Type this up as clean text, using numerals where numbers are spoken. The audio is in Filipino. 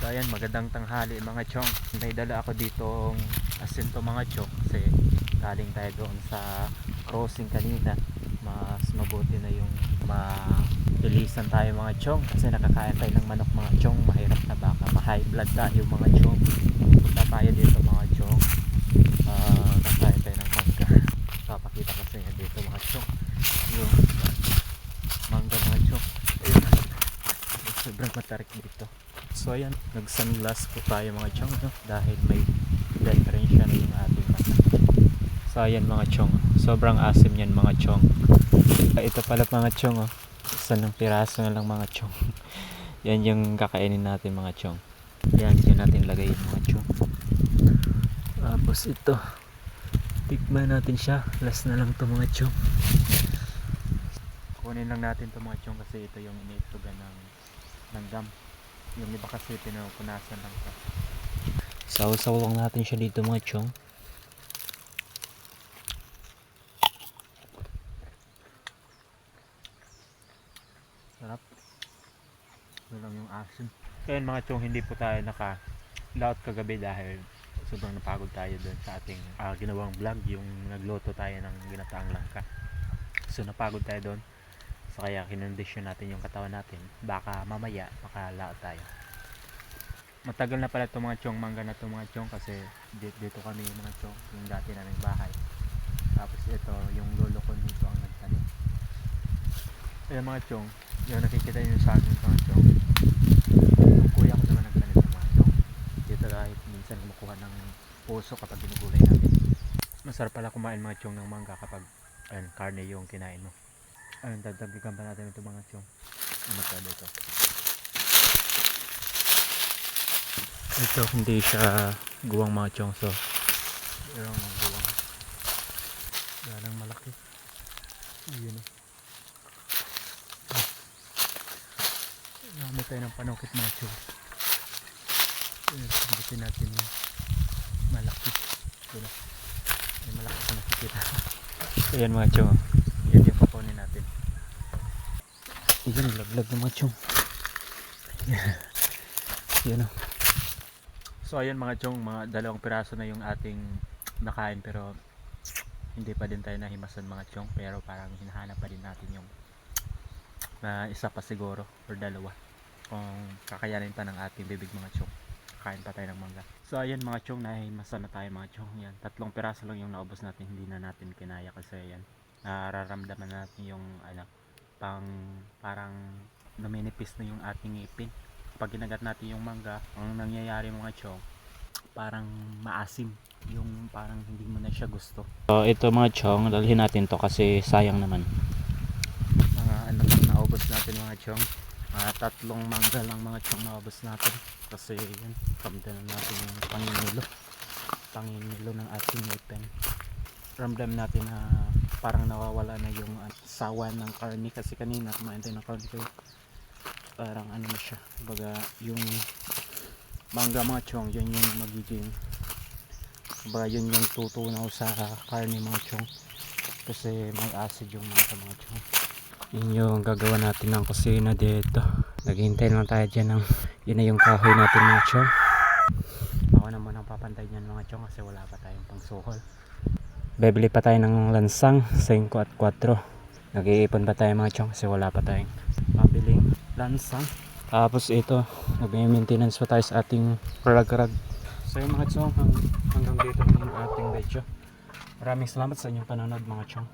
So ayan, magandang tanghali mga chong. May dala ako ditong asinto mga chong kasi galing tayo doon sa crossing kanina. Mas mabuti na yung mabilisan tayo mga chong kasi nakakain tayo ng manok mga chong. Mahirap na baka ma-high blood tayo mga chong. Punta tayo dito mga chong. Kakain tayo ng mangga. Papakita ko sa inyo dito mga chong yung mangga mga chong. Ayun, sobrang matarik dito. So ayan, nag sunglass po tayo mga chong, no? Dahil may diferensya na yung ating mata. So ayan mga chong, sobrang asim yan mga chong. Ito pala mga chong, oh. Isa ng piraso na lang mga chong. Yan yung kakainin natin mga chong. Yan, dyan natin lagay yung mga chong. Tapos ito, tikman natin siya. Last na lang to mga chong. Kunin lang natin to mga chong kasi ito yung iniitugan ng gum. Yung iba kasi pinupunasan lang siya. Saw-saw lang natin siya dito mga chong. Sarap. Ito lang yung asin. Kaya mga chong, hindi po tayo naka-laot kagabi dahil sobrang napagod tayo doon sa ating ginawang vlog. Yung nagluto tayo ng ginataang langka. So napagod tayo doon. So kaya kinondisyon natin yung katawan natin. Baka mamaya makalaot tayo. Matagal na pala itong mga chong mangga na itong mga chong kasi dito kami mga chong, yung dati naming bahay. Tapos ito yung lolo ko nito ang nagtanim. Ayan mga chong, yung nakikita nyo sa akin mga chong, yung kuya ko naman nagtanim ng mga chong. Dito kahit minsan kumukuha ng puso kapag ginugulay natin. Masarap pala kumain mga chong ng mangga kapag karne yung kinain mo. Ayun, dadagdagan pa natin ito mga chong. Ano pa dito? Ito hindi siya guwang mga chong, so pero ang guwang galang malaki. Ayun o. Gamit tayo ng panukit mga chong. Ayun, sambutin natin yung malaki. Ito na. Ay, malaki pa nakikita. Ayan mga chong. Yan yung kukunin natin. Ayan, laglag ng mga chong. Ayan o. So ayan mga chong, mga dalawang piraso na yung ating nakain pero hindi pa din tayo nahimasan mga chong, pero parang hinahanap pa din natin yung isa pa siguro or dalawa kung kakayanin pa ng ating bibig mga chong. Kain pa tayo ng mangga. So ayan mga chong, nahimasan na tayo mga chong. Yan, tatlong piraso lang yung naubos natin, hindi na natin kinaya kasi yan nararamdaman natin yung parang numinipis na yung ating ngipin. Pag ginagat natin yung mangga, ang nangyayari mga chong, parang maasim, yung parang hindi mo na siya gusto. So ito mga chong, dalhin natin to kasi sayang naman. Mga ano lang naubos natin mga chong, tatlong mangga lang mga chong naubos natin kasi yun, ramdam natin yung panginilo ng ating ngipin. Ramdam natin na parang nawawala na yung sawa ng karne kasi kanina kumain tayo ng karne kayo. Parang ano na siya, baga yung mangga mga chong, yun yung magiging baga yun yung tutunaw sa karne mga chong kasi may acid yung mga chong. Yun yung gagawa natin ng kusina dito. Naghihintay lang tayo dyan ng yun na yung kahoy natin mga chong. Ako na muna papantay dyan mga chong kasi wala pa tayong pangsuhol. Bibili pa tayo ng lansang 5 at 4. Nag-iipon pa tayo mga chong kasi wala pa tayong mabiling lansang. Tapos ito, nag-maintenance pa tayo sa ating rag-rag. So yung mga chong, hanggang dito lang yung ating video. Maraming salamat sa inyong panonood mga chong.